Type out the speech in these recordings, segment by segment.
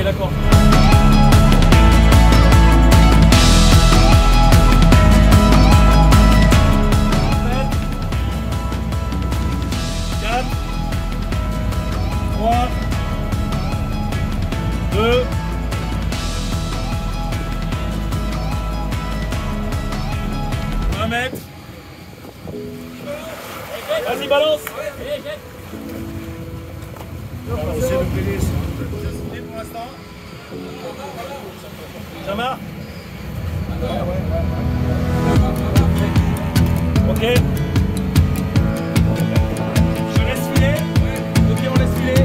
Ok, d'accord. Vas-y, balance. On va essayer de péler pour l'instant. Jamar. Ok. Je laisse filer. Ok, on laisse filer.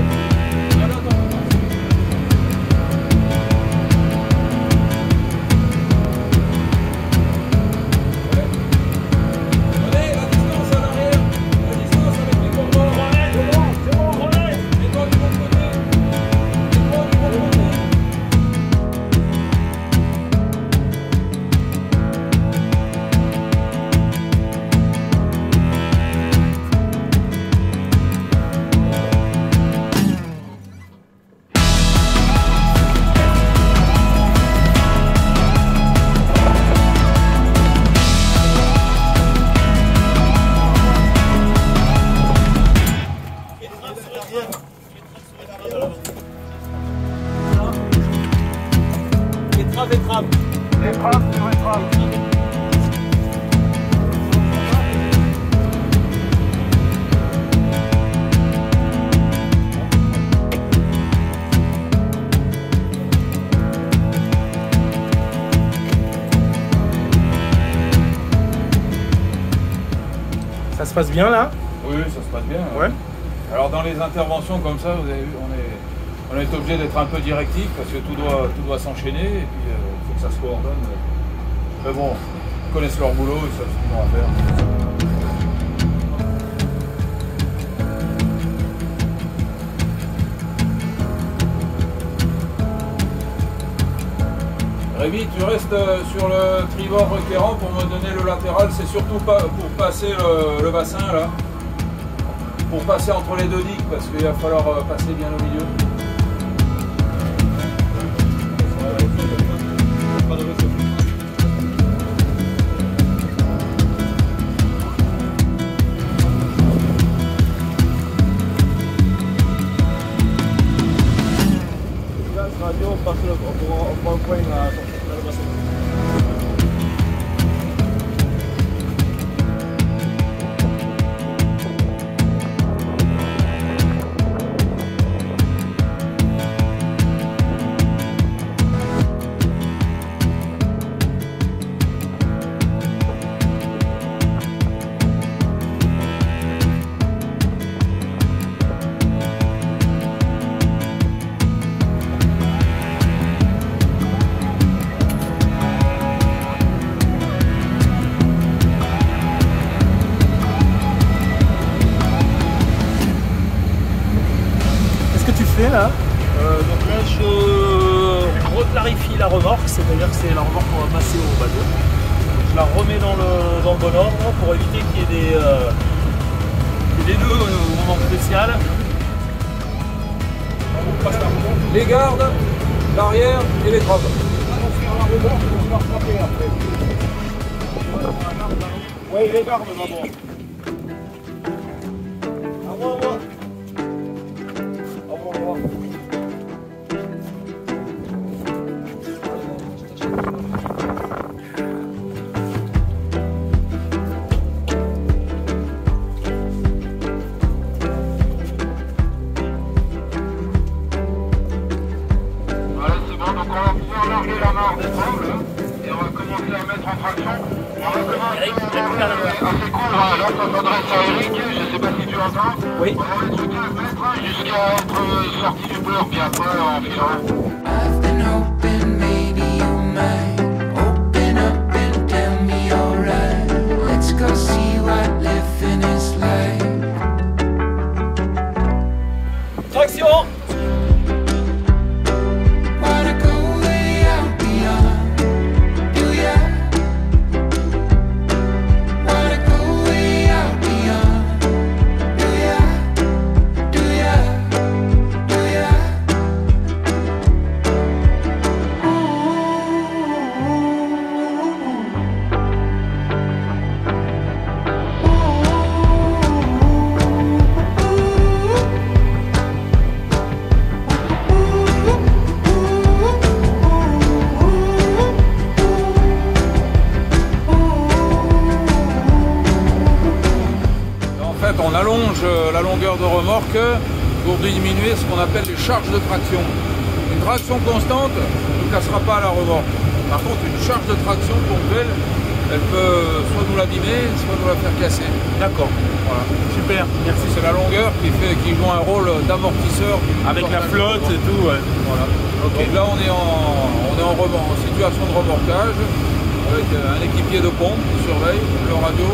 Étrave sur étrave. Ça se passe bien là? Oui, ça se passe bien. Ouais. Alors dans les interventions comme ça, vous avez vu, on est obligé d'être un peu directif parce que tout doit s'enchaîner et puis il faut que ça se coordonne. Mais bon, ils connaissent leur boulot, ils savent ce qu'ils ont à faire. Rémi, tu restes sur le tribord requérant pour me donner le latéral, c'est surtout pas pour passer le bassin là, pour passer entre les deux digues parce qu'il va falloir passer bien au milieu. On passe on prend un point là, dans le bassin. Là. Donc là je reclarifie la remorque, c'est-à-dire que c'est la remorque qu'on va passer au bateau. Je la remets dans le bon ordre pour éviter qu'il y ait des nœuds au moment spécial. Les gardes, l'arrière et les traves. Oui, les gardes d'abord. Et on va commencer à mettre en traction. On va commencer assez court. Là, ça s'adresse à Eric. Je ne sais pas si tu entends. Oui. On va mettre 15 mètres jusqu'à être sorti du beurre. Puis après, on filera. Traction. allonge la longueur de remorque pour diminuer ce qu'on appelle les charges de traction. Une traction constante ne cassera pas la remorque. Par contre, une charge de traction ponctuelle, elle peut soit nous l'abîmer, soit nous la faire casser. D'accord. Voilà. Super, merci. C'est la longueur qui joue un rôle d'amortisseur. Avec la flotte et tout, ouais. Voilà. Okay. Donc là, on est en situation de remorquage avec un équipier de pompe qui surveille le radio,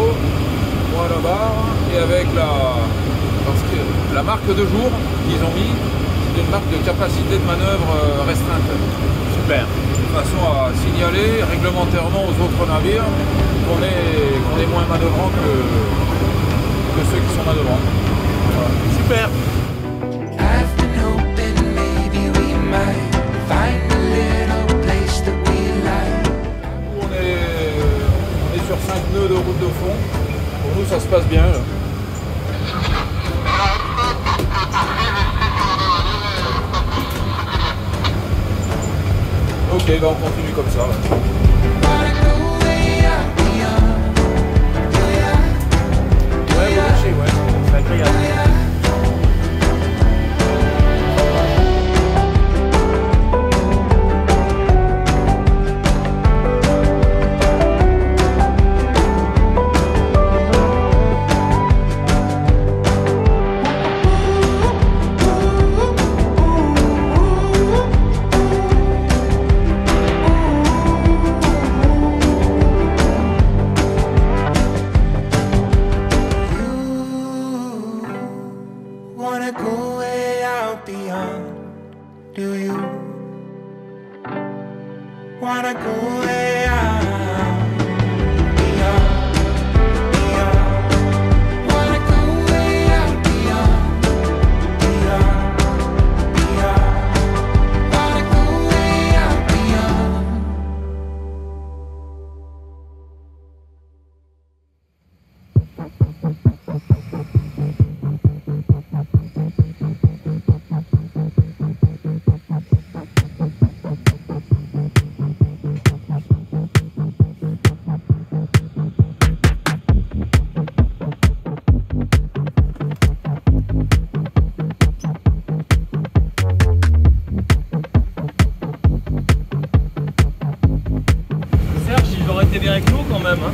moi la barre, et avec la marque de jour qu'ils ont mis, c'est une marque de capacité de manœuvre restreinte. Super. De façon à signaler réglementairement aux autres navires qu'on est moins manœuvrant que ceux qui sont manœuvrants. Voilà. Super. I've been hoping maybe we might find a little place that we like. On est sur 5 nœuds de route de fond. Pour nous, ça se passe bien. Là. Ok, ben on continue comme ça. Ouais, vous lâchez, ouais. C'est agréable. Wanna go way out beyond? Do you wanna go way out beyond? Beyond. Wanna go way out beyond? Beyond. Beyond. Wanna go way out beyond? Serge, il aurait été bien avec nous quand même. Hein.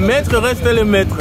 maître reste le maître.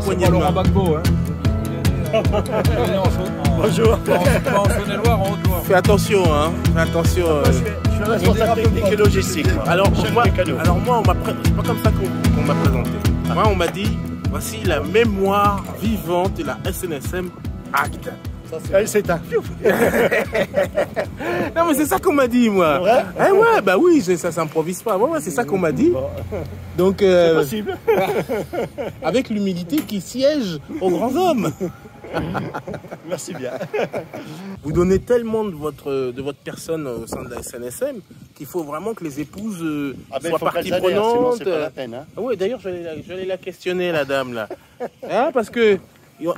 C'est pas Laurent Gbagbo, hein. Il est né Bonjour. pas en Saône-et-Loire, en Haute-Loire. Fais attention, hein. Fais attention. Je suis responsable technique et logistique. Alors moi, c'est pas comme ça qu'on m'a présenté. Moi, on m'a dit, voici la mémoire vivante de la SNSM Acte. C'est un. Non, mais c'est ça qu'on m'a dit, moi. Ouais, ouais, bah oui, ça s'improvise pas. Ouais, c'est ça qu'on m'a dit. Donc, c'est possible. avec l'humilité qui siège aux grands hommes. Merci bien. Vous donnez tellement de votre personne au sein de la SNSM qu'il faut vraiment que les épouses soient partie prenante. C'est pas la peine. Hein. Ah ouais, d'ailleurs, j'allais la questionner, la dame, là. Hein, parce que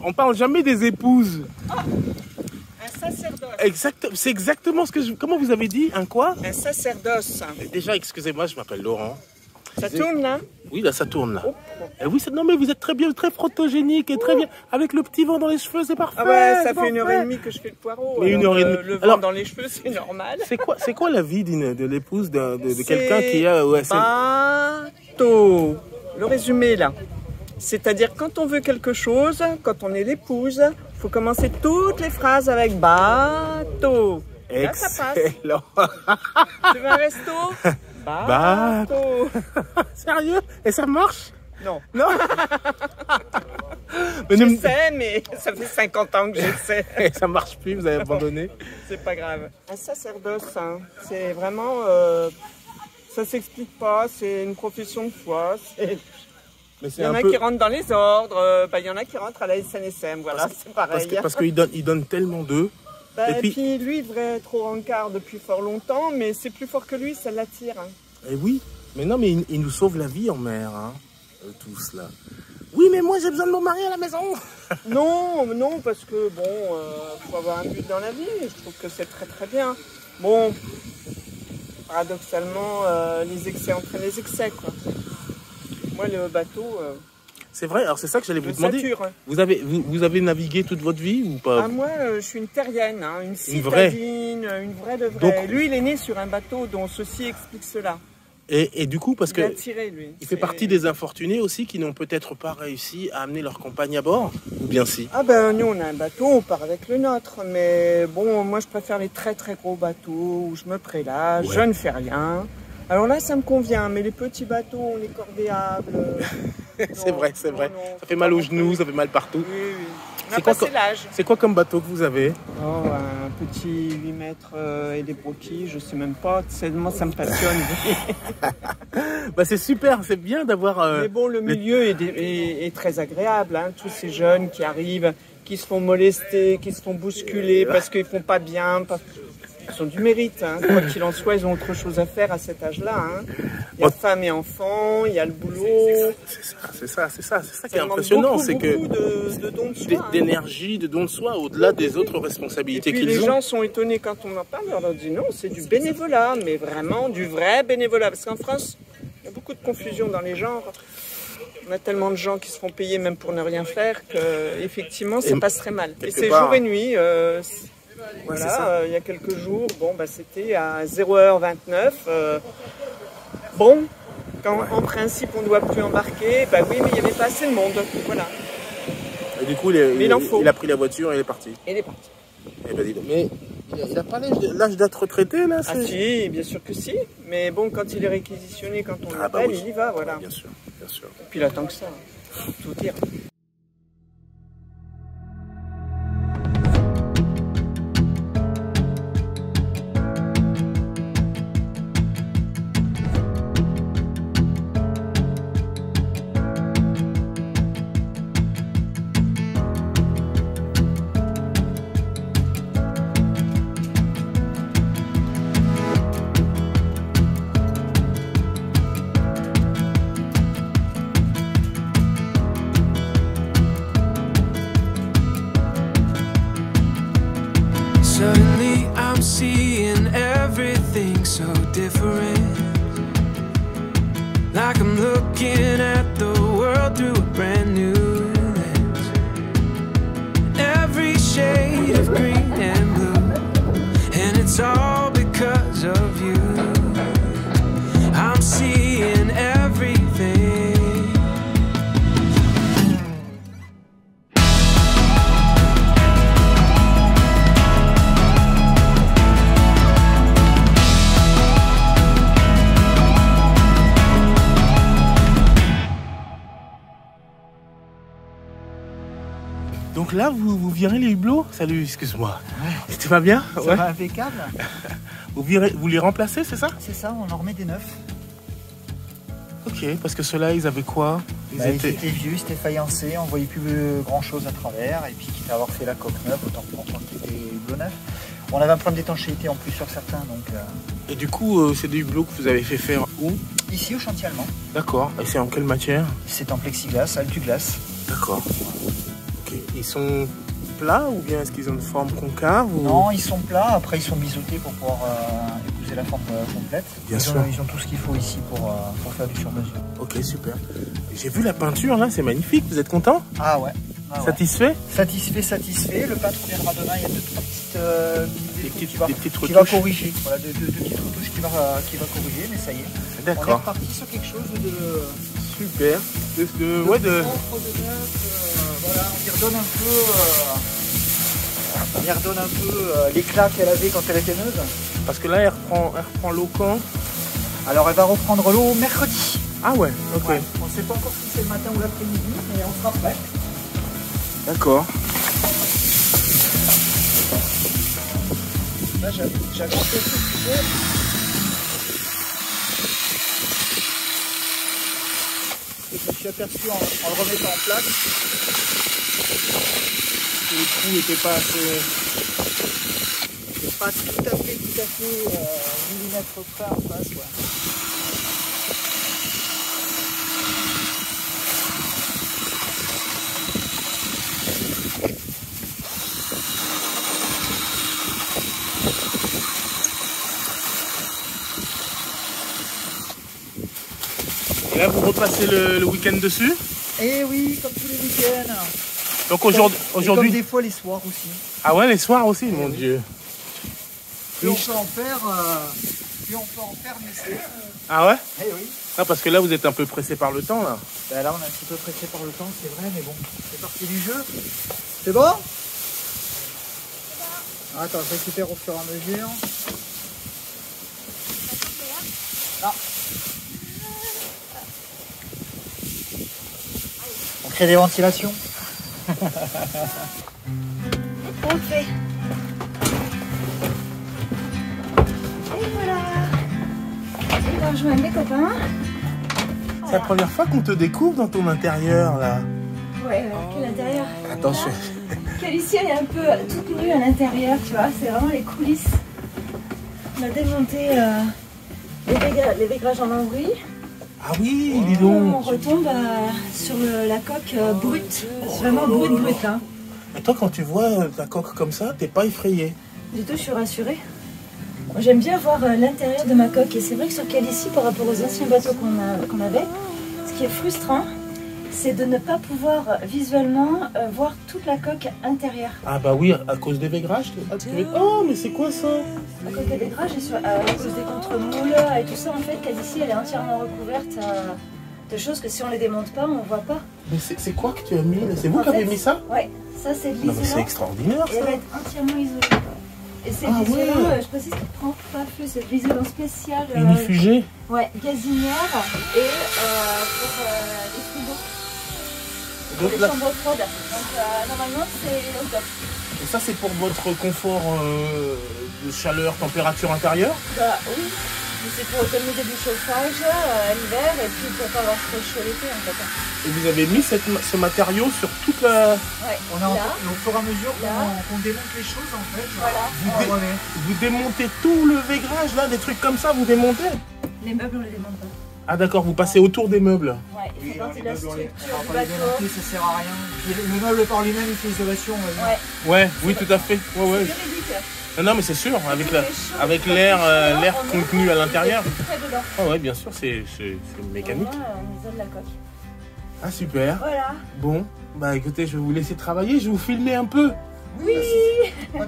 on parle jamais des épouses. Un sacerdoce. Exact, c'est exactement ce que Comment vous avez dit? Un quoi? Un sacerdoce. Déjà, excusez-moi, je m'appelle Laurent. Ça tourne là? Oui, là, ça tourne, là. Et oui, non, mais vous êtes très bien, très photogénique et très bien. Avec le petit vent dans les cheveux, c'est parfait. Ah ouais, ça fait 1h30 que je fais le poireau. Mais 1h30. Le vent Alors, dans les cheveux, c'est normal. C'est quoi la vie de l'épouse de quelqu'un qui a... Ouais, bateau. Le résumé là. C'est-à-dire quand on veut quelque chose, quand on est l'épouse, il faut commencer toutes les phrases avec bateau. Là, ça passe. Excellent. Tu veux un resto? Bateau. Sérieux? Et ça marche? Non. Non. Je sais, mais ça fait 50 ans que j'essaie. Ça marche plus, vous avez abandonné. C'est pas grave. Un sacerdoce, hein, c'est vraiment... ça s'explique pas, c'est une profession de foi. Mais il y en a qui rentrent dans les ordres, il y en a qui rentrent à la SNSM, voilà, c'est pareil. Parce qu'il donne tellement d'eux. Et puis lui, il devrait être au rencard depuis fort longtemps, mais c'est plus fort que lui, ça l'attire. Hein. Et oui, mais non, mais il nous sauve la vie en mer, hein, tous là. Oui, mais moi j'ai besoin de mon mari à la maison. Non, parce que bon, faut avoir un but dans la vie, je trouve que c'est très très bien. Bon, paradoxalement, les excès entraînent les excès, quoi. Moi, le bateau... C'est vrai, alors c'est ça que j'allais vous demander. Sature, hein. Vous avez navigué toute votre vie ou pas? Ah, moi, je suis une terrienne, hein, une citadine, une vraie de vraie. Donc, lui, il est né sur un bateau dont ceci explique cela. Et du coup, parce que lui. Il fait partie des infortunés aussi qui n'ont peut-être pas réussi à amener leur compagne à bord, ou bien si? Ah ben nous on a un bateau, on part avec le nôtre, mais bon, moi je préfère les très très gros bateaux où je me prélage, je ne fais rien. Alors là, ça me convient, mais les petits bateaux, les corvéables... c'est vrai. Non, ça fait mal aux genoux, ça fait mal partout. Oui. On a passé l'âge. C'est quoi comme bateau que vous avez? Oh, un petit 8 mètres et des broquilles, je sais même pas, tellement ça me passionne. C'est super, c'est bien d'avoir... Mais bon, le milieu est très agréable, hein, tous ces jeunes qui arrivent, qui se font molester, qui se font bousculer parce qu'ils font pas bien... Ils ont du mérite, hein. Quoi qu'il en soit, ils ont autre chose à faire à cet âge-là. Hein. Il y a femmes et enfants, il y a le boulot. C'est ça qui est impressionnant, c'est que de dons de soi, d'énergie, de dons de soi, au-delà des autres responsabilités qu'ils ont. Les gens sont étonnés quand on en parle, on leur dit non, c'est du bénévolat, mais vraiment du vrai bénévolat. Parce qu'en France, il y a beaucoup de confusion dans les genres. On a tellement de gens qui se font payer même pour ne rien faire qu'effectivement, ça passe très mal. Et c'est jour et nuit. Voilà, il y a quelques jours, c'était à 0h29. En principe, on ne doit plus embarquer. Oui, mais il n'y avait pas assez de monde. Voilà. Et du coup, il a pris la voiture et il est parti. Il est parti. Mais Il n'a pas l'âge d'être retraité là. Ah si, bien sûr que si. Mais bon, quand il est réquisitionné, quand on l'appelle, il y va, voilà. Bien sûr, bien sûr. Et puis il attend que ça. Tout dire. Suddenly I'm seeing everything so different. Like I'm looking at the world through a brand new lens. Every shade of green and blue, and it's all because of you. I'm seeing everything. Donc là, vous virez les hublots. Salut, excuse-moi. Tu vas bien? Ça va impeccable. Vous les remplacez, c'est ça? C'est ça, on en remet des neufs. Ok, parce que ceux-là, ils avaient quoi? Ils étaient vieux, c'était faillancé, on voyait plus grand chose à travers. Et puis quitte à avoir fait la coque neuve, autant prendre des hublots neufs. On avait un problème d'étanchéité en plus sur certains. Donc, Et du coup, c'est des hublots que vous avez fait faire où? ici au chantier allemand. D'accord. Et c'est en quelle matière? C'est en plexiglas, altuglas. D'accord. Ok. Ils sont plats ou bien est-ce qu'ils ont une forme concave ou... Non, ils sont plats, après ils sont biseautés pour pouvoir épouser la forme complète. Bien sûr. Ils ont tout ce qu'il faut ici pour faire du sur-mesure. Ok, super. J'ai vu la peinture là, c'est magnifique. Vous êtes content? Ah ouais. Ah ouais. Satisfait? Satisfait. Le peintre viendra demain, il y a deux petites des petites qui va retouches. corriger. Voilà, deux petites retouches qui va corriger, mais ça y est. On est D'accord. reparti sur quelque chose de... Super. Voilà, on y redonne un peu l'éclat qu'elle avait quand elle était neuve. Parce que là, elle reprend l'eau quand? Alors elle va reprendre l'eau mercredi. Ah ouais, ok. Ouais. On ne sait pas encore si c'est le matin ou l'après-midi, mais on sera prêt. D'accord. Là, j'avais un peu de et je me suis aperçu en le remettant en place que les trous n'étaient pas assez... pas tout à fait millimètre près en face. Ouais. Et là, vous repassez le week-end dessus? Eh oui, comme tous les week-ends. Donc aujourd'hui... Comme des fois les soirs aussi. Ah ouais, les soirs aussi, mon Dieu. Plus on peut en faire, mieux c'est. Ah ouais? Eh oui. Ah, parce que là, vous êtes un peu pressé par le temps, là. Ben là, on est un petit peu pressé par le temps, c'est vrai, mais bon, c'est parti du jeu. C'est bon? Attends, je récupère au fur et à mesure. Non. On crée des ventilations. Parfait. Et voilà. Je vais rejoindre les copains. C'est la première fois qu'on te découvre dans ton intérieur, là. Ouais, quel intérieur. Attention. Ici, elle est un peu toute nue à l'intérieur, tu vois. C'est vraiment les coulisses. On a démonté les vaigrages en lambris. Ah oui, dis On donc. retombe sur la coque brute. C'est vraiment brute, hein. Et toi, quand tu vois ta coque comme ça, t'es pas effrayé? Du tout, je suis rassurée. J'aime bien voir l'intérieur de ma coque. Et c'est vrai que sur Calici, par rapport aux anciens bateaux qu'on avait, ce qui est frustrant, c'est de ne pas pouvoir visuellement voir toute la coque intérieure. Ah bah oui, à cause des vaigrages. Oh, mais c'est quoi ça? À cause des vaigrages et à cause des contre-moules et tout ça, en fait, Calici, elle est entièrement recouverte de choses que si on les démonte pas, on voit pas. Mais c'est quoi que tu as mis là? C'est vous qui avez mis ça? Ouais, ça c'est de Non mais c'est l'isolant. extraordinaire Et elle ça. va être entièrement isolée. Et c'est Ah l'isolant, ouais. je précise qu'il prend pas feu, c'est de l'isolant spécial. Unifugé. Ouais, gazinière et pour les frigos, Donc les là, chambres froides. Donc normalement c'est au top. et ça, c'est pour votre confort de chaleur, température intérieure? Bah oui, mais c'est pour économiser du chauffage l'hiver et puis pour pas avoir trop chaud l'été en fait. Et vous avez mis ce matériau sur toute la... Ouais, On a là, au fur et à mesure là. qu'on démonte les choses en fait. Voilà. On remet. Vous démontez tout le végrage, là, des trucs comme ça, vous démontez? Les meubles on les démonte pas. Ah d'accord, vous passez autour des meubles. Ouais, il fait partie de la on structure va du pas les bateau. démonter, ça sert à rien. Puis le meuble par lui-même, il fait isolation. on va dire. Ouais, Ouais, oui, tout à fait. Ouais, ouais. c'est juridique. Non, mais c'est sûr, avec, Il fait chaud, avec il fait l'air chaud, l'air on contenu ouvre, à l'intérieur. il fait tout près dedans. Ah ouais, bien sûr, c'est mécanique. Au moins, on isole la coque. Ah super. Voilà. Bon, bah écoutez, je vais vous laisser travailler, je vais vous filmer un peu. Oui.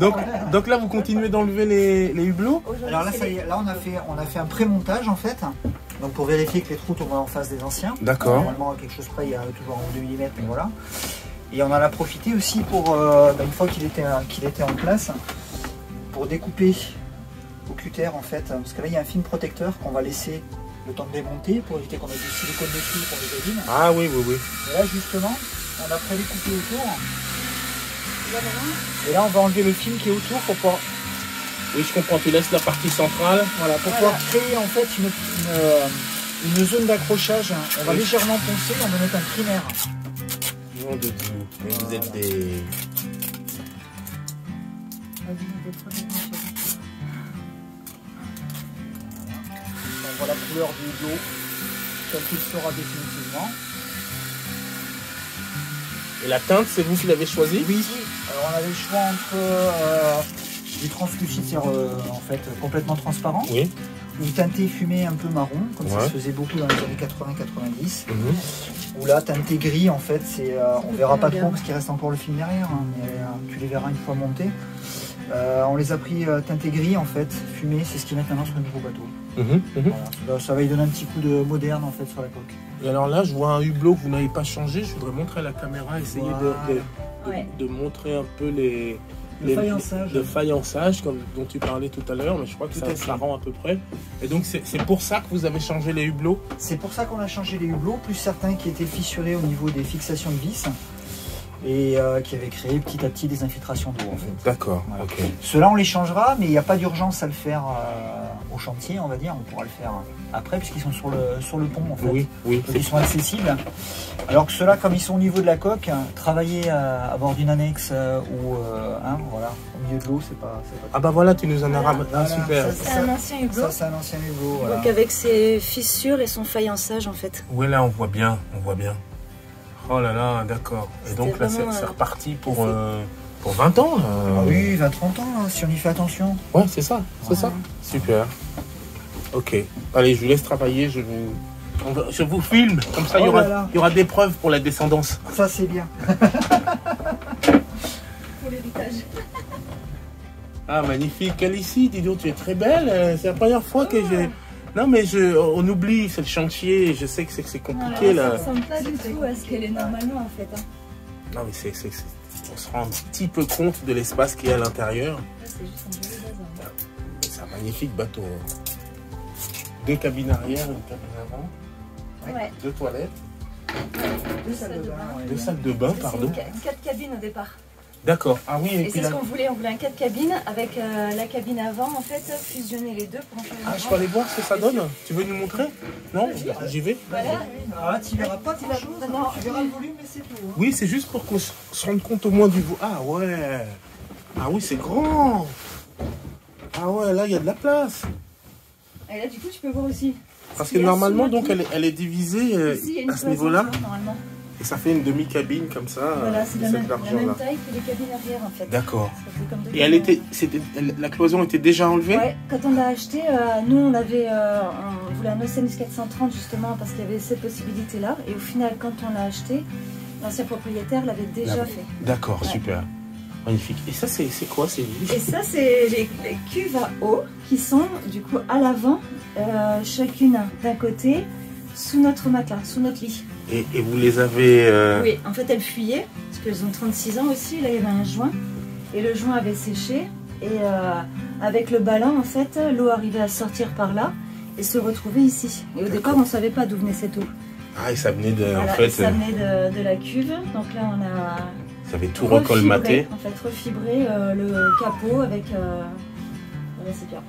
Donc là, vous continuez d'enlever les hublots. Aujourd'hui, Alors là, c'est ça y est, là on a fait un pré-montage en fait. Donc pour vérifier que les trous tombent en face des anciens. D'accord. Normalement, à quelque chose près, il y a toujours un 2 mm, mais voilà. Et on en a profité aussi pour, une fois qu'il était en place, pour découper au cutter en fait. Parce que là, il y a un film protecteur qu'on va laisser le temps de démonter pour éviter qu'on ait du silicone dessus pour les abîmes. Ah oui, oui, oui. Et là, justement, on a pré-découpé autour. Et là, on va enlever le film qui est autour pour pouvoir, Oui, je comprends, tu laisses la partie centrale. voilà, pour pouvoir créer en fait une zone d'accrochage. On va légèrement poncer, on va mettre un primaire. Nom de Dieu, mais vous êtes des... On voit la couleur du hublot tel qu'il sera définitivement. Et la teinte, c'est vous qui l'avez choisi? Oui, alors on avait le choix entre du translucide, c'est-à-dire en fait complètement transparent, Oui. ou teinté fumé un peu marron, comme ça Ouais. se faisait beaucoup dans les années 80-90. Ou là, teinté gris, en fait, c'est on verra pas trop parce qu'il reste encore le film derrière, hein, mais tu les verras une fois montés. On les a pris teinté gris, en fait, fumé, c'est ce qu'ils mettent maintenant sur le nouveau bateau. Voilà. Ça va y donner un petit coup de moderne, en fait, sur la coque. Et alors là, je vois un hublot que vous n'avez pas changé. Je voudrais montrer à la caméra, essayer Voilà. de montrer un peu les faïençage. le faïençage dont tu parlais tout à l'heure, mais je crois que Tout à fait. ça rend à peu près. Et donc c'est pour ça que vous avez changé les hublots? C'est pour ça qu'on a changé les hublots, plus certains qui étaient fissurés au niveau des fixations de vis et qui avaient créé petit à petit des infiltrations d'eau en fait. D'accord, Voilà. ok. Ceux-là on les changera, mais il n'y a pas d'urgence à le faire au chantier, on va dire. On pourra le faire après puisqu'ils sont sur le pont en fait. Oui, oui. Donc ils sont accessibles. Alors que ceux-là, comme ils sont au niveau de la coque, travailler à bord d'une annexe ou voilà, au milieu de l'eau, c'est pas. Ah bah voilà, tu nous en as ramené. Ah, Voilà. super. C'est un ancien hublot. Ça, c'est un ancien hublot. Voilà. Donc avec ses fissures et son faïençage en fait. Ouais, là on voit bien, on voit bien. Oh là là, d'accord. Et C'était donc là vraiment, c'est reparti pour 20 ans là. Ah oui, 20-30 ans, hein, si on y fait attention. Ouais, c'est ça, c'est ça. Super. Ok. Allez, je vous laisse travailler, je vous filme. Comme ça, Oh là là. il y aura des preuves pour la descendance. Ça, c'est bien. Pour l'héritage. Ah, magnifique. Quelle ici, dis donc, tu es très belle. C'est la première fois que j'ai... Non, mais on oublie, c'est le chantier. Je sais que c'est compliqué, Ça là. ressemble pas du tout à ce qu'elle est normalement en fait. Hein. Non, mais on se rend un petit peu compte de l'espace qu'il y a à l'intérieur. Là, c'est juste un joli bazar. C'est un magnifique bateau. 2 cabines arrière, une cabine avant. Ouais. 2 toilettes. Deux salles de bain. 2 salles de bain, pardon. C'est une 4 cabines au départ. D'accord. Ah oui, Et puis c'est là... ce qu'on voulait, on voulait un 4 cabines avec la cabine avant en fait, fusionner les deux pour en faire une Ah, je grande. peux aller voir ce que ça donne? Tu veux nous montrer? Non? J'y vais. Voilà. Alors là, tu verras pas grand-chose. Non. Tu verras le volume, mais c'est tout. Hein. Oui, c'est juste pour qu'on se rende compte au moins du... Ah ouais. Ah oui, c'est grand. Ah ouais, là, il y a de la place. Et là du coup tu peux voir aussi. Parce Ce que qu'il y a normalement, sous le donc, elle est divisée Ici, il y a une à ce niveau-là. cloison, normalement. Et ça fait une demi-cabine comme ça. Voilà, c'est la cette même largeur-là. taille que les cabines arrière en fait. D'accord. Ça fait comme deux Et elle cabines. était... La cloison était déjà enlevée? Ouais, quand on l'a acheté, nous on voulait un Oceanus 430 justement parce qu'il y avait cette possibilité-là. Et au final, quand on l'a acheté, l'ancien propriétaire l'avait déjà fait. D'accord, Ouais. super. Magnifique. Et ça, c'est quoi? C'est Et ça, c'est les cuves à eau qui sont du coup à l'avant, chacune d'un côté, sous notre matelas, sous notre lit. Et vous les avez... Oui, en fait, elles fuyaient parce qu'elles ont 36 ans aussi. Là, il y avait un joint et le joint avait séché. Et avec le ballon, en fait, l'eau arrivait à sortir par là et se retrouver ici. Et au départ, on ne savait pas d'où venait cette eau. Ah, et ça venait de... Voilà, en fait, ça venait de la cuve. Donc là, on a... Ça avait tout recolmaté. En fait, refibré le capot avec... voilà, c'est bien.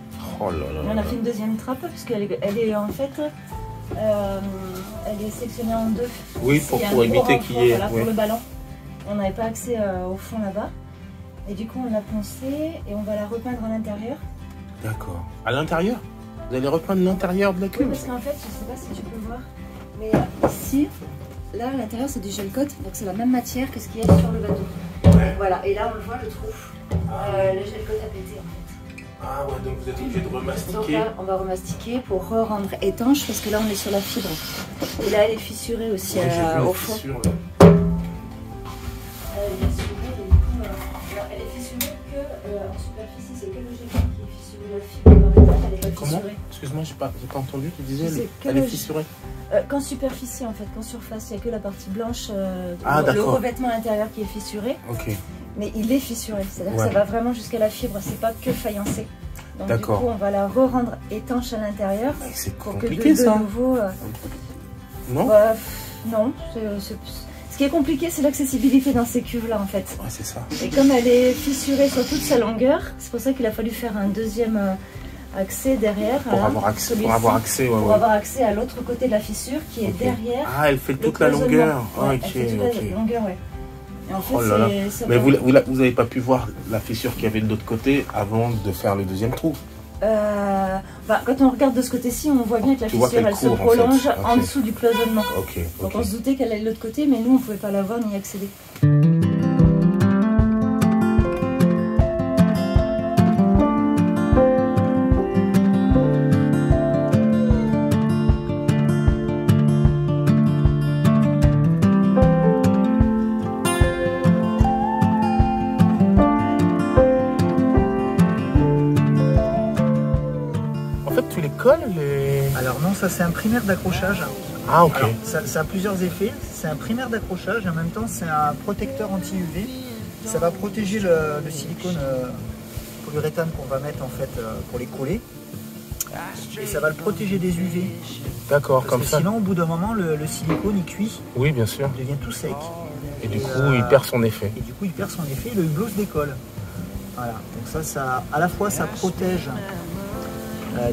Oh là là. On a fait une deuxième trappe parce qu'elle est en fait... elle est sectionnée en deux. Oui, pour éviter qu'il y ait... Voilà, pour le ballon. On n'avait pas accès au fond là-bas. Et du coup, on l'a poncé et on va la repeindre à l'intérieur. D'accord. À l'intérieur? Vous allez repeindre l'intérieur de la cuve? Oui, parce qu'en fait, je sais pas si tu peux voir, mais ici, là, à l'intérieur, c'est du gel coat. Donc, c'est la même matière que ce qu'il y a sur le bateau. Ouais. Voilà, et là, on le voit, le trou. Le gel coat a pété, en fait. Ah ouais, donc vous êtes obligé de Donc remastiquer. là, on va remastiquer pour rendre étanche parce que là, on est sur la fibre. Et là, elle est fissurée aussi au fond. Elle est fissurée, et du coup, alors, elle est fissurée que en superficie, c'est que le gel coat qui est fissuré. La fibre, par exemple, elle est pas Comment? fissurée. Excuse-moi, j'ai pas entendu, tu disais, C'est elle est fissurée. Qu'en superficie, en fait, qu'en surface, il n'y a que la partie blanche, Ah, le d'accord. revêtement intérieur qui est fissuré. Ok. Mais il est fissuré, c'est-à-dire Ouais. que ça va vraiment jusqu'à la fibre, c'est pas que faillancé. Donc du D'accord. coup, on va la re-rendre étanche à l'intérieur. Mais c'est Pour compliqué, que de ça. nouveau, Non? bah, non, ce qui est compliqué, c'est l'accessibilité dans ces cuves-là, en fait. Ouais, c'est ça. Et comme elle est fissurée sur toute sa longueur, c'est pour ça qu'il a fallu faire un deuxième accès derrière. Pour hein, avoir accès, celui-ci, pour avoir accès, ouais, pour ouais. avoir accès à l'autre côté de la fissure qui est Ok. derrière. Ah, elle fait le toute la cloisonnement. longueur. Ouais, Ok, elle fait toute ok. la longueur, ouais. Et en fait, Oh là là. ça Mais va- vous avez pas pu voir la fissure qu'il y avait de l'autre côté avant de faire le deuxième trou. Bah, quand on regarde de ce côté-ci, on voit bien que la Tu vois fissure, qu'elle elle se court, en fait. prolonge en Ok. dessous du cloisonnement. Ok, Donc ok. on se doutait qu'elle allait de l'autre côté, mais nous, on ne pouvait pas la voir ni y accéder. En fait, tu les colles, les... Alors non, ça c'est un primaire d'accrochage. Ah, ok. Alors, ça a plusieurs effets. C'est un primaire d'accrochage et en même temps c'est un protecteur anti-UV. Ça va protéger le silicone polyuréthane qu'on va mettre en fait pour les coller. Et ça va le protéger des UV. D'accord, Parce comme que ça. sinon au bout d'un moment le silicone il cuit, Oui, bien sûr. il devient tout sec. Et du coup, euh, il perd son effet. Et du coup il perd son effet et le hublot se décolle. Voilà. Donc ça à la fois ça protège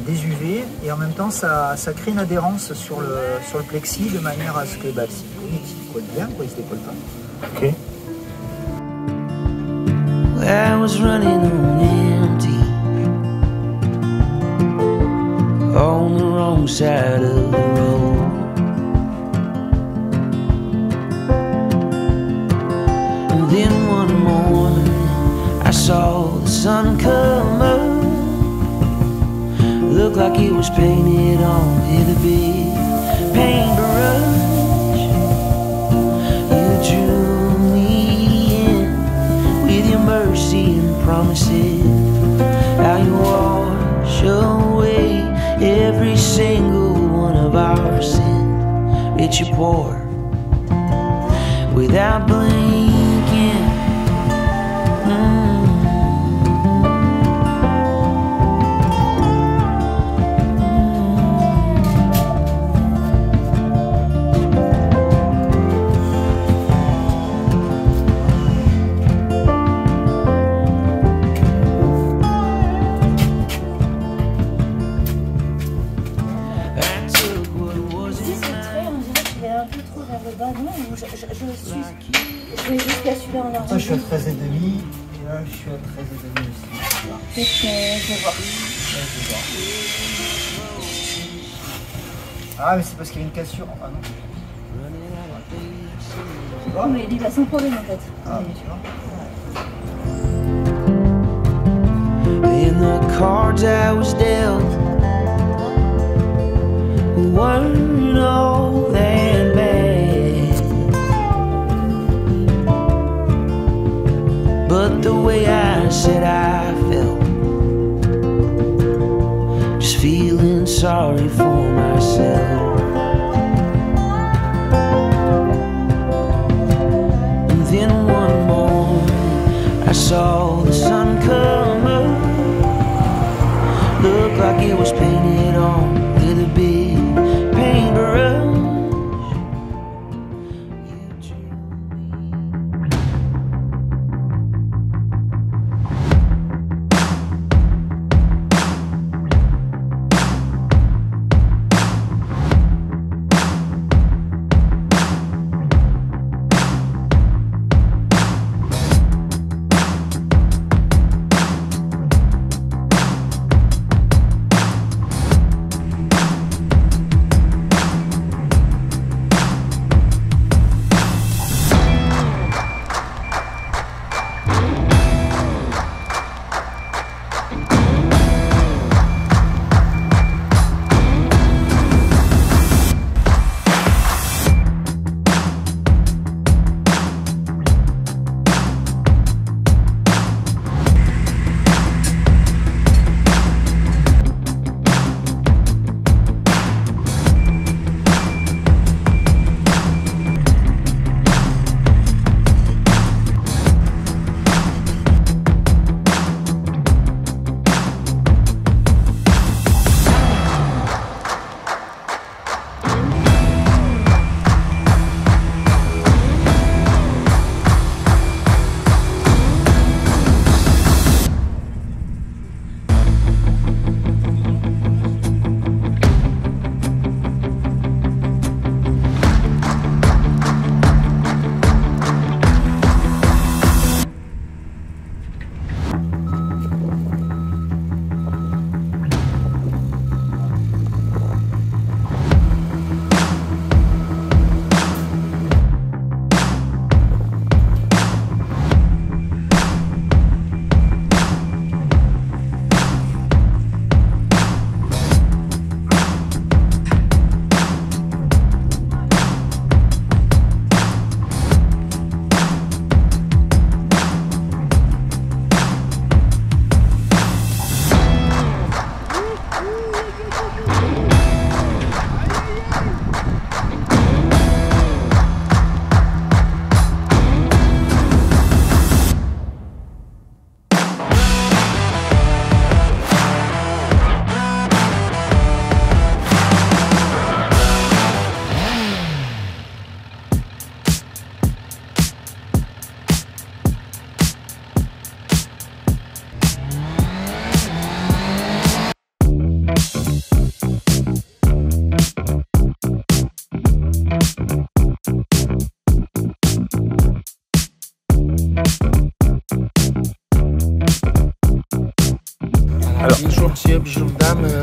des UV et en même temps ça crée une adhérence sur le plexi de manière à ce que le silicone il colle bien, quoi, il se décolle pas. Ok. I was running on empty, on the wrong side of the road. And then one morning I saw the sun come up, looked like it was painted on with a big paintbrush. You drew me in with your mercy and promises, how you wash away every single one of our sins. Rich or poor, without blinking. Ici, ce trait, on dirait qu'il est un peu trop vers le bas. Non, je vais jusqu'à celui-là en Là, argent. je suis à 13,5 et là, je suis à 13,5 aussi. Voilà. Peut-être que je vais voir. Là, je vais voir. Ah, mais c'est parce qu'il y a une cassure. Ah non. Tu vois? Oh, mais il va sans problème en fait. Ah, mais tu vois. And the cards I was dealt weren't all that bad, but the way I said I felt, just feeling sorry for myself. And then one morning I saw the sun come up,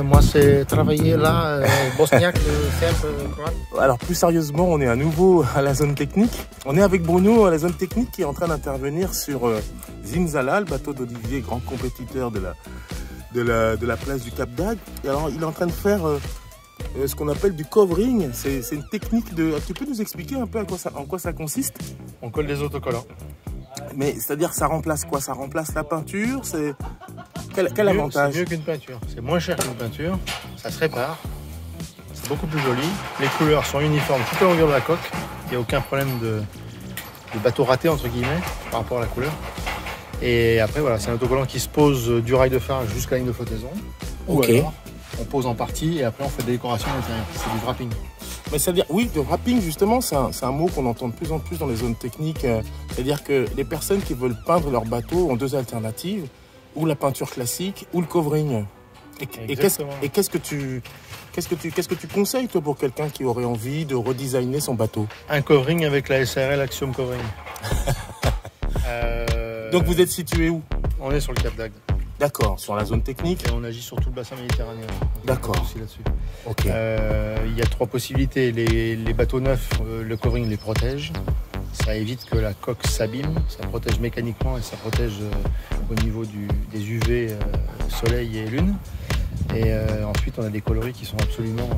Moi, c'est travailler là, bosniaque, serbe, croate. Alors plus sérieusement, on est à nouveau à la zone technique. On est avec Bruno à la zone technique qui est en train d'intervenir sur Zimzala, le bateau d'Olivier, grand compétiteur de la place du Cap d'Agde. Et alors il est en train de faire ce qu'on appelle du covering. C'est une technique de... Tu peux nous expliquer un peu en quoi ça consiste? On colle des autocollants. Mais c'est-à-dire ça remplace quoi? Ça remplace la peinture? C'est quel avantage? C'est mieux qu'une peinture. C'est moins cher qu'une peinture. Ça se répare. C'est beaucoup plus joli. Les couleurs sont uniformes tout au longueur de la coque. Il n'y a aucun problème de bateau raté entre guillemets par rapport à la couleur. Et après voilà, c'est un autocollant qui se pose du rail de phare jusqu'à la ligne de flottaison. Ok. Ou alors, on pose en partie et après on fait des décorations à l'intérieur. C'est du wrapping. Mais c'est-à-dire, oui, le wrapping, justement, c'est un mot qu'on entend de plus en plus dans les zones techniques. C'est-à-dire que les personnes qui veulent peindre leur bateau ont deux alternatives, ou la peinture classique, ou le covering. Et qu'est-ce que tu conseilles, toi, pour quelqu'un qui aurait envie de redesigner son bateau? Un covering avec la SARL Axiom Covering. Donc vous êtes situé où? On est sur le Cap d'Agde. D'accord, sur la zone technique. Et on agit sur tout le bassin méditerranéen. D'accord. Aussi là-dessus. Ok. Il y a trois possibilités. Les bateaux neufs, le covering les protège. Ça évite que la coque s'abîme. Ça protège mécaniquement et ça protège au niveau des UV, soleil et lune. Et ensuite, on a des coloris qui sont absolument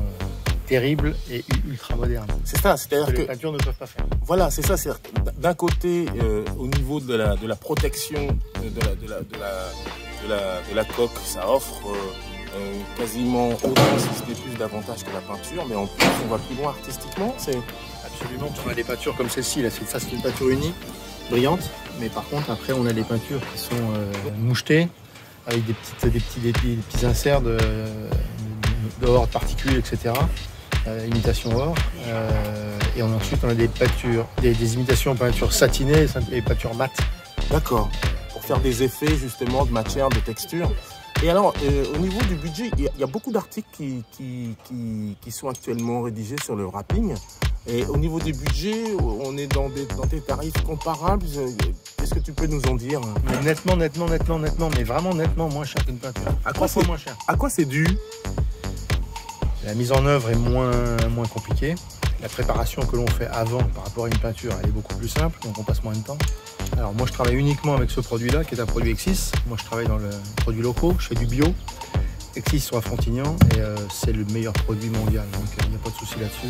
terribles et ultra modernes. C'est ça, c'est-à-dire que les peintures ne peuvent pas faire. Voilà, c'est ça. C'est d'un côté, au niveau de la protection de la coque, ça offre quasiment autant, si ce n'est plus d'avantages que la peinture, mais en plus, on va plus loin artistiquement. C'est absolument. On a des peintures comme celle-ci. Là, ça, c'est une peinture unie, brillante. Mais par contre, après, on a des peintures qui sont mouchetées avec des petits inserts d'or, de particules, etc. Imitation or. Et ensuite, on a des peintures, des imitations en peinture satinée et peinture mat. D'accord. Pour faire des effets justement de matière, de texture. Et alors, au niveau du budget, il y a beaucoup d'articles qui sont actuellement rédigés sur le wrapping. Et au niveau des budgets, on est dans des tarifs comparables. Qu'est-ce que tu peux nous en dire? Mais nettement, mais vraiment nettement moins cher qu'une peinture. À quoi c'est moins cher? À quoi c'est dû? La mise en œuvre est moins compliquée. La préparation que l'on fait avant par rapport à une peinture, elle est beaucoup plus simple, donc on passe moins de temps. Alors moi je travaille uniquement avec ce produit-là, qui est un produit Exis. Moi je travaille dans le produit locaux, je fais du bio. Exis sont à Frontignan et c'est le meilleur produit mondial, donc il n'y a pas de souci là-dessus.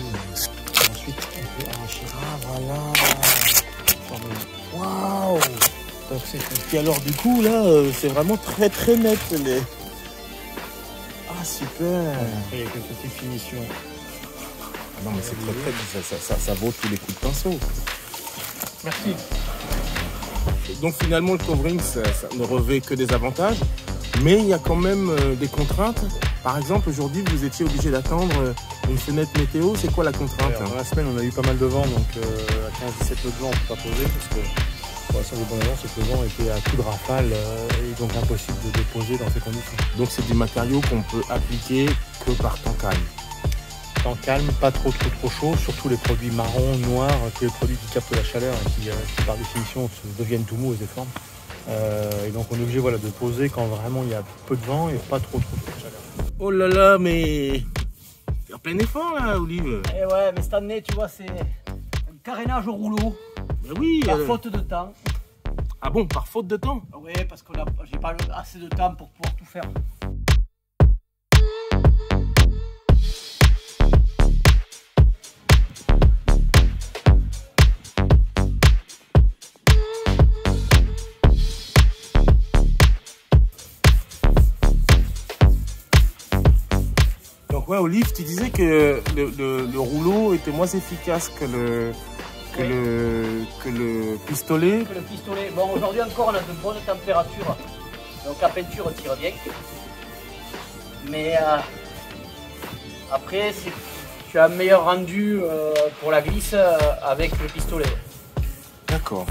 Ensuite on peut arracher. Ah voilà. Waouh. Donc c'est tout. Et alors du coup là, c'est vraiment très très net les. Ah super. Après il y a quelques petites finitions. Ah non mais c'est très très, ça vaut tous les coups de pinceau. Merci. Donc finalement le covering ça ne revêt que des avantages, mais il y a quand même des contraintes. Par exemple aujourd'hui vous étiez obligé d'attendre une fenêtre météo, c'est quoi la contrainte? Alors, dans la semaine on a eu pas mal de vent, donc à 15-17 nœuds de vent on ne peut pas poser parce que pour l'instant le bon avant c'est que le vent était à coup de rafale et donc impossible de déposer dans ces conditions. Donc c'est du matériau qu'on peut appliquer que par temps calme. Temps calme, pas trop chaud, surtout les produits marrons, noirs, tous les produits qui captent la chaleur et qui par définition deviennent tout mous et déforment. Et donc on est obligé de poser quand vraiment il y a peu de vent et pas trop de chaleur. Oh là là, mais t'es en plein effort là, Olive. Eh ouais, mais cette année, tu vois, c'est un carénage au rouleau. Mais oui. Par faute de temps. Ah bon, par faute de temps? Oui, parce que j'ai pas assez de temps pour pouvoir tout faire. Ouais, Olive, tu disais que le rouleau était moins efficace que le pistolet. Que le pistolet. Bon, aujourd'hui encore, on a de bonnes températures, donc la peinture tire bien. Mais après, tu as un meilleur rendu pour la glisse avec le pistolet. D'accord.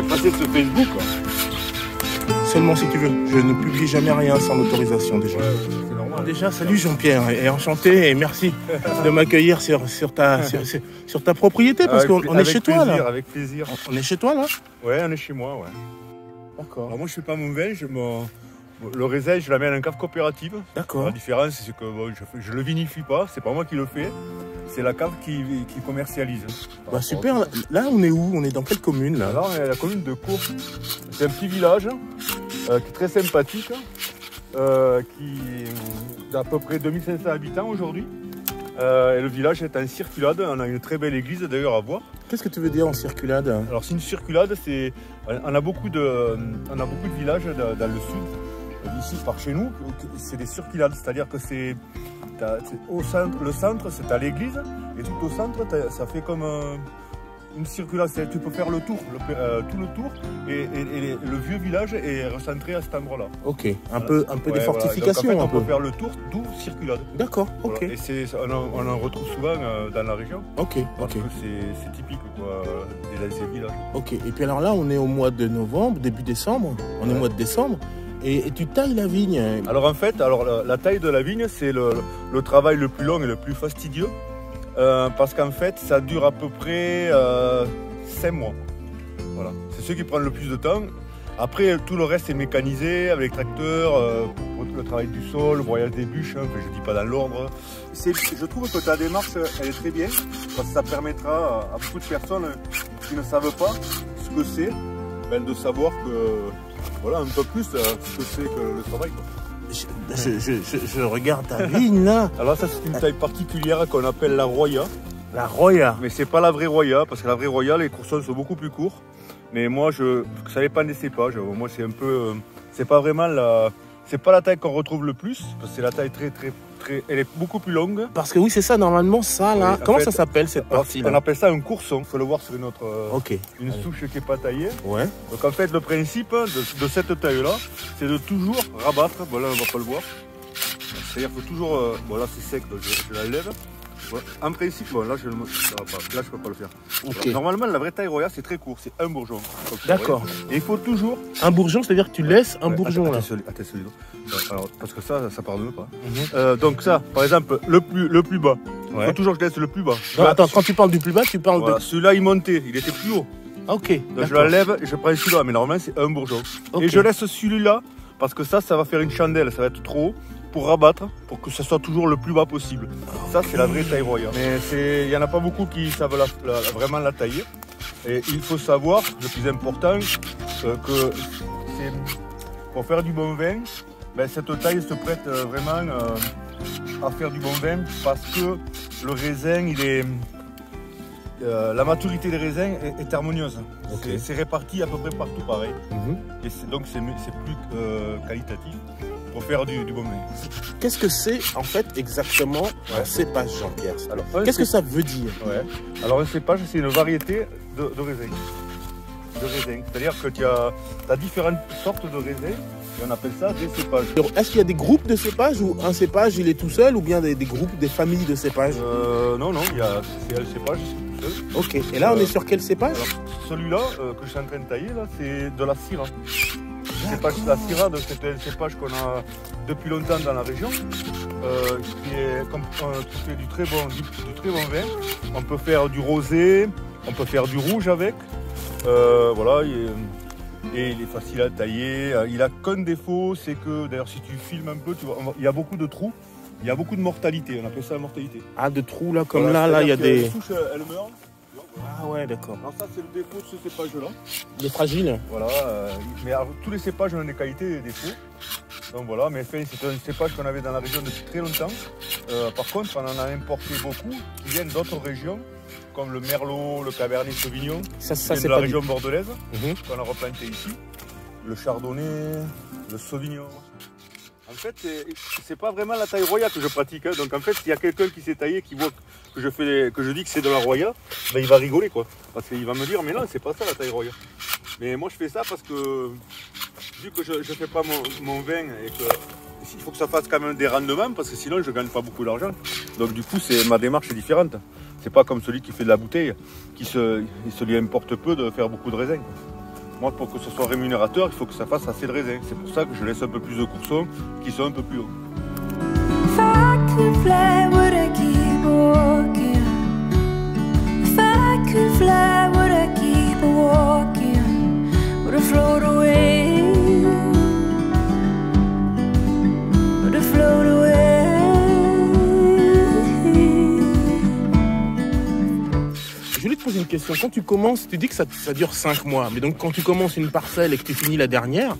vais passer sur Facebook. Seulement si tu veux. Je ne publie jamais rien sans autorisation déjà. C'est normal. Déjà, salut Jean-Pierre, et enchanté et merci de m'accueillir sur ta propriété parce qu'on est chez toi là. Avec plaisir. On est chez toi là? Ouais, on est chez moi, ouais. D'accord. Alors moi je fais pas mon vin, le raisin je l'amène en cave coopérative. D'accord. La différence c'est que bon, je le vinifie pas, c'est pas moi qui le fais, c'est la cave qui commercialise. Bah super, là on est où? On est dans quelle commune là? Alors on est à la commune de Caux. C'est un petit village qui est très sympathique, qui a à peu près 2500 habitants aujourd'hui. Et le village est en circulade, on a une très belle église d'ailleurs à voir. Qu'est-ce que tu veux dire en circulade? Alors c'est une circulade, on a beaucoup de villages dans le sud, ici par chez nous, c'est des circulades, c'est-à-dire que c'est au centre, le centre c'est à l'église, et tout au centre ça fait comme une circulade, tu peux faire le tour, tout le tour, et le vieux village est recentré à cet endroit-là. Ok, un peu des fortifications. Voilà. Donc, en fait, un on peut faire le tour, d'où circulade. D'accord, ok. Voilà. Et on en retrouve souvent dans la région. Ok, parce que c'est typique quoi, des anciens villages. Ok, et puis alors là, on est au mois de novembre, début décembre, on est au mois de décembre, et tu tailles la vigne. Alors en fait, la taille de la vigne, c'est le travail le plus long et le plus fastidieux. Parce qu'en fait, ça dure à peu près 5 mois. Voilà. C'est ce qui prend le plus de temps. Après, tout le reste est mécanisé avec les tracteurs, pour le travail du sol, le broyage des bûches, hein, je ne dis pas dans l'ordre. Je trouve que ta démarche, elle est très bien, parce que ça permettra à beaucoup de personnes qui ne savent pas ce que c'est, de savoir que, voilà, un peu plus ce que c'est que le travail, quoi. Je regarde ta vigne là. Alors ça c'est une taille particulière qu'on appelle la Roya. La Roya. Mais c'est pas la vraie Roya, parce que la vraie Roya, les coursons sont beaucoup plus courts. Mais moi ça dépend des cépages. Moi c'est un peu, c'est pas vraiment c'est pas la taille qu'on retrouve le plus, parce que c'est la taille très, elle est beaucoup plus longue. Parce que oui c'est ça, normalement ça là, oui, comment ça s'appelle cette partie là? On appelle ça un courson, il faut le voir sur notre, une Allez. souche qui n'est pas taillée. Ouais. Donc en fait le principe de cette taille là, c'est de toujours rabattre, voilà on va pas le voir. C'est-à-dire qu'il faut toujours, bon là c'est sec, donc je la lève. Voilà. En principe, bon, là je ne peux pas le faire. Okay. Alors, normalement la vraie taille Roya c'est très court, c'est un bourgeon. D'accord. Et il faut toujours... Un bourgeon, c'est-à-dire que tu laisses un bourgeon là. Attends, alors, parce que ça pardonne pas. Donc ça, par exemple, le plus bas. Il faut toujours que je laisse le plus bas. Non, attends, quand tu parles du plus bas, tu parles de... Celui-là il montait, il était plus haut. Ah, ok. Donc je la lève et je prends celui-là, mais normalement c'est un bourgeon. Okay. Et je laisse celui-là, parce que ça va faire une chandelle, ça va être trop haut. Pour rabattre, pour que ce soit toujours le plus bas possible. Ça c'est la vraie taille Roya. Mais il n'y en a pas beaucoup qui savent vraiment la tailler. Et il faut savoir, le plus important, que pour faire du bon vin, cette taille se prête vraiment à faire du bon vin parce que le raisin, la maturité des raisins est harmonieuse. Okay. C'est réparti à peu près partout pareil. Et donc c'est plus qualitatif. Pour faire du bon vin. Qu'est-ce que c'est en fait exactement un cépage, Jean-Pierre? Qu'est-ce que ça veut dire? Alors un cépage, c'est une variété de raisin. C'est-à-dire que tu as différentes sortes de raisins et on appelle ça des cépages. Est-ce qu'il y a des groupes de cépages ou un cépage il est tout seul ou bien des groupes, des familles de cépages? Non, c'est le cépage tout seul. Ok, et là on est sur quel cépage? Celui-là que je suis en train de tailler, c'est de la Syrah. La Syrah, c'est un cépage qu'on a depuis longtemps dans la région, qui fait du très bon vin. On peut faire du rosé, on peut faire du rouge avec. Voilà, et il est facile à tailler. Il a qu'un défaut, c'est que d'ailleurs si tu filmes un peu, tu vois, il y a beaucoup de trous, il y a beaucoup de mortalité. On appelle ça la mortalité. Ah, de trous là, comme voilà, là il y a des. Les souches, elles meurent. Ah ouais, d'accord. Alors ça c'est le défaut de ce cépage-là. Il est fragile. Voilà, mais alors, tous les cépages ont des qualités et des défauts. Donc voilà, mais c'est un cépage qu'on avait dans la région depuis très longtemps. Par contre, on en a importé beaucoup qui viennent d'autres régions, comme le Merlot, le Cabernet Sauvignon, ça c'est de la région bordelaise, qu'on a replanté ici. Le Chardonnay, le Sauvignon. En fait, c'est pas vraiment la taille Roya que je pratique. Hein. Donc en fait, s'il y a quelqu'un qui s'est taillé, qui voit que je dis que c'est de la Roya, il va rigoler quoi. Parce qu'il va me dire, mais non, c'est pas ça la taille Roya. Mais moi je fais ça parce que, vu que je ne fais pas mon vin et que il faut que ça fasse quand même des rendements, parce que sinon je gagne pas beaucoup d'argent. Donc du coup, ma démarche est différente. C'est pas comme celui qui fait de la bouteille, il se lui importe peu de faire beaucoup de raisins. Moi, pour que ce soit rémunérateur, il faut que ça fasse assez de raisin. C'est pour ça que je laisse un peu plus de coursons qui sont un peu plus hauts. If I could fly, would I keep walking? If I could fly, would I keep walking? Would I float away? Would I float away? Je voulais te poser une question. Quand tu commences, tu dis que ça dure 5 mois. Mais donc quand tu commences une parcelle et que tu finis la dernière,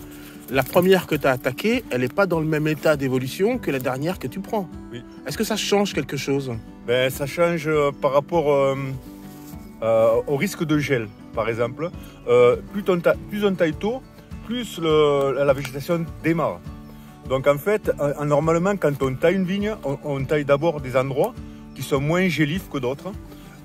la première que tu as attaquée, elle n'est pas dans le même état d'évolution que la dernière que tu prends. Oui. Est-ce que ça change quelque chose? Ben, ça change par rapport au risque de gel, par exemple. Plus on taille tôt, plus la végétation démarre. Donc en fait, normalement, quand on taille une vigne, on taille d'abord des endroits qui sont moins gélifs que d'autres.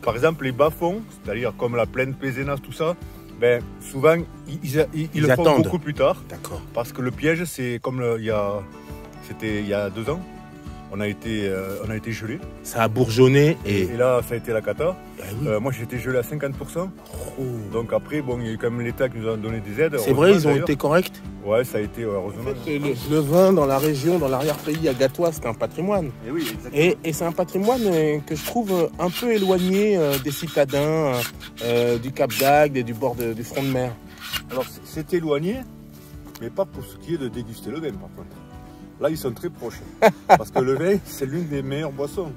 Par exemple, les bas-fonds, c'est-à-dire comme la plaine Pézenas, tout ça, ben, souvent, ils le font beaucoup plus tard. D'accord. Parce que le piège, c'est comme c'était il y a 2 ans. On a été gelé. Ça a bourgeonné et là, ça a été la cata. Ah oui. Moi, j'étais gelé à 50%. Oh. Donc après, bon, il y a eu quand même l'État qui nous a donné des aides. C'est vrai, ils ont été corrects? Ouais, ça a été, heureusement. En fait, le vin dans la région, dans l'arrière-pays à Gatois, c'est un patrimoine. Et oui, exactement. Et c'est un patrimoine que je trouve un peu éloigné des citadins, du Cap d'Agde et du bord du front de mer. Alors, c'est éloigné, mais pas pour ce qui est de déguster le vin, par contre. Là, ils sont très proches. Parce que le vin, c'est l'une des meilleures boissons.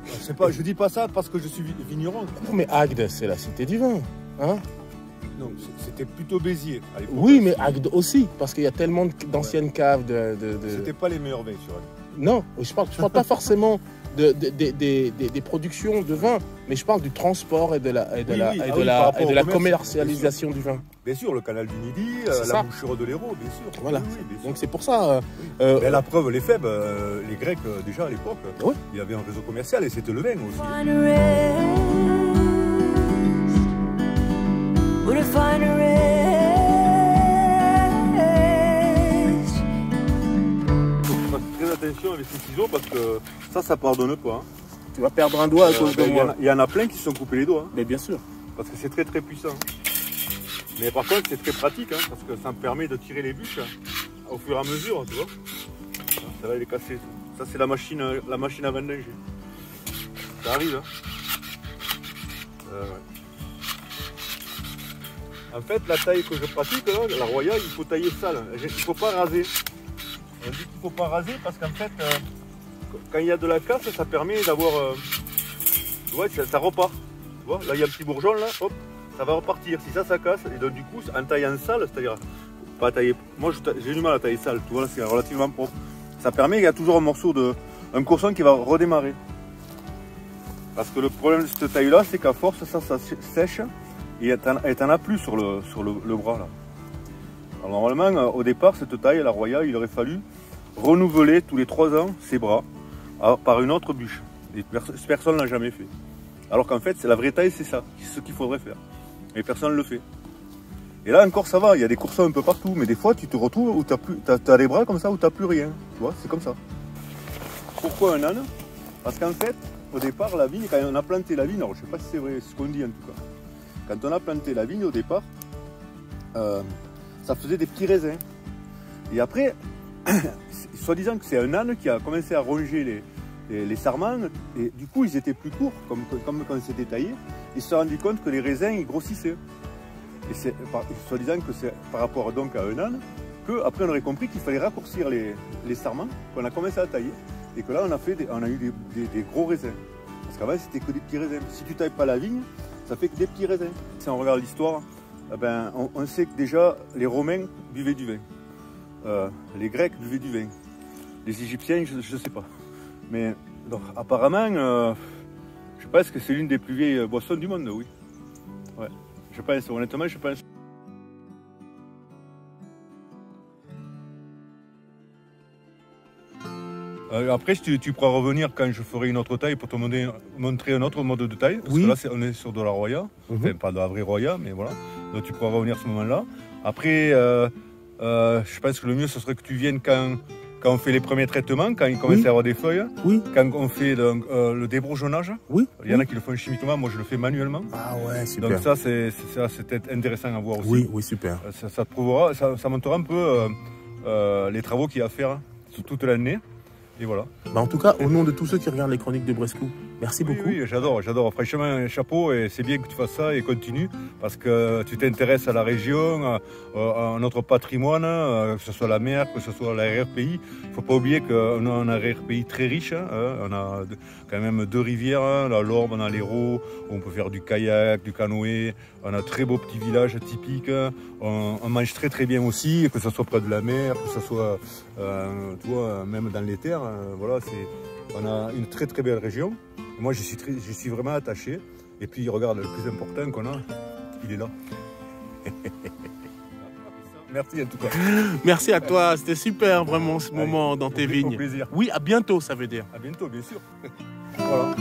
Je dis pas ça parce que je suis vigneron. Non, mais Agde, c'est la cité du vin. Hein? Non, c'était plutôt Béziers à l'époque. Oui, mais Agde aussi, parce qu'il y a tellement d'anciennes caves C'était pas les meilleurs vins sur elle. Non, je parle pas forcément des productions de vin, mais je parle du transport et de la commercialisation du vin. Bien sûr, le canal du Midi, la bouchure de l'Hérault, bien sûr. Voilà. Oui, bien sûr. Donc c'est pour ça. Mais la preuve, les Fèbes, les Grecs, déjà à l'époque, il y avait un réseau commercial et c'était le vin aussi. Très attention avec ces ciseaux parce que ça pardonne pas. Hein. Tu vas perdre un doigt à cause de moi. Il y en a plein qui se sont coupés les doigts. Hein. Mais bien sûr. Parce que c'est très très puissant. Mais par contre c'est très pratique hein, parce que ça me permet de tirer les bûches au fur et à mesure, tu vois. Ça va les casser. Ça c'est la machine à vendanger. Ça arrive. Hein. Ouais. En fait la taille que je pratique là, la royale, il faut tailler sale. Il ne faut pas raser. On dit qu'il ne faut pas raser parce qu'en fait quand il y a de la casse, ça permet d'avoir. Tu vois, ça repart. Tu vois, là il y a un petit bourgeon là, hop, ça va repartir. Si ça casse, et donc du coup, en taillant sale, c'est-à-dire pas tailler. Moi j'ai du mal à tailler sale, tu vois, là c'est relativement propre. Ça permet qu'il y a toujours un morceau un courson qui va redémarrer. Parce que le problème de cette taille là, c'est qu'à force ça sèche et elle t'en a plus sur le bras là. Alors normalement, au départ, cette taille, la royale, il aurait fallu renouveler tous les 3 ans ses bras par une autre bûche. Et personne ne l'a jamais fait. Alors qu'en fait, c'est la vraie taille, c'est ça, ce qu'il faudrait faire. Et personne ne le fait. Et là encore, ça va, il y a des coursons un peu partout, mais des fois, tu te retrouves où tu as des bras comme ça, où tu n'as plus rien. Tu vois, c'est comme ça. Pourquoi un âne? Parce qu'en fait, au départ, la vigne, quand on a planté la vigne, alors je ne sais pas si c'est vrai, c'est ce qu'on dit en tout cas. Quand on a planté la vigne au départ, ça faisait des petits raisins. Et après, soi-disant que c'est un âne qui a commencé à ronger les sarments, et du coup ils étaient plus courts, comme quand c'était taillé. Ils se sont rendus compte que les raisins ils grossissaient. Et c'est soi-disant que c'est par rapport donc à un âne, qu'après on aurait compris qu'il fallait raccourcir les sarments, qu'on a commencé à tailler, et que là on a eu des gros raisins. Parce qu'avant c'était que des petits raisins. Si tu tailles pas la vigne, ça fait que des petits raisins. Si on regarde l'histoire, ben, on sait que déjà les Romains buvaient du vin, les Grecs buvaient du vin, les Égyptiens je ne sais pas. Mais donc, apparemment, je pense que c'est l'une des plus vieilles boissons du monde, oui. Ouais, je pense, honnêtement, je pense. Après, tu pourras revenir quand je ferai une autre taille pour te montrer un autre mode de taille. Parce que là, on est sur de la Roya, enfin pas de la vraie Roya, mais voilà. Donc tu pourras revenir à ce moment-là. Après, je pense que le mieux, ce serait que tu viennes quand quand on fait les premiers traitements, quand il commence à y avoir des feuilles, quand on fait le débourgeonnage, il y en a qui le font chimiquement, moi je le fais manuellement. Ah ouais, super. Donc ça c'est intéressant à voir aussi. Oui, oui, super. Ça te prouvera, ça montrera un peu les travaux qu'il y a à faire sur toute l'année. Et voilà. Bah en tout cas, au nom de tous ceux qui regardent les chroniques de Brescou, merci beaucoup. Oui, j'adore. Franchement, un chapeau et c'est bien que tu fasses ça et continue parce que tu t'intéresses à la région, à notre patrimoine, que ce soit la mer, que ce soit l'arrière-pays. Il ne faut pas oublier qu'on a un arrière-pays très riche. On a quand même 2 rivières, la Lorbe, on a l'Hérault, où on peut faire du kayak, du canoë. On a un très beau petit village typique. On mange très très bien aussi, que ce soit près de la mer, que ce soit tu vois, même dans les terres. Voilà, on a une très très belle région. Et moi, j'y suis vraiment attaché. Et puis, regarde, le plus important qu'on a, il est là. Merci en tout cas. Merci à toi, c'était super vraiment ce moment dans tes vignes. Au plaisir. Oui, à bientôt, ça veut dire. À bientôt, bien sûr. Voilà.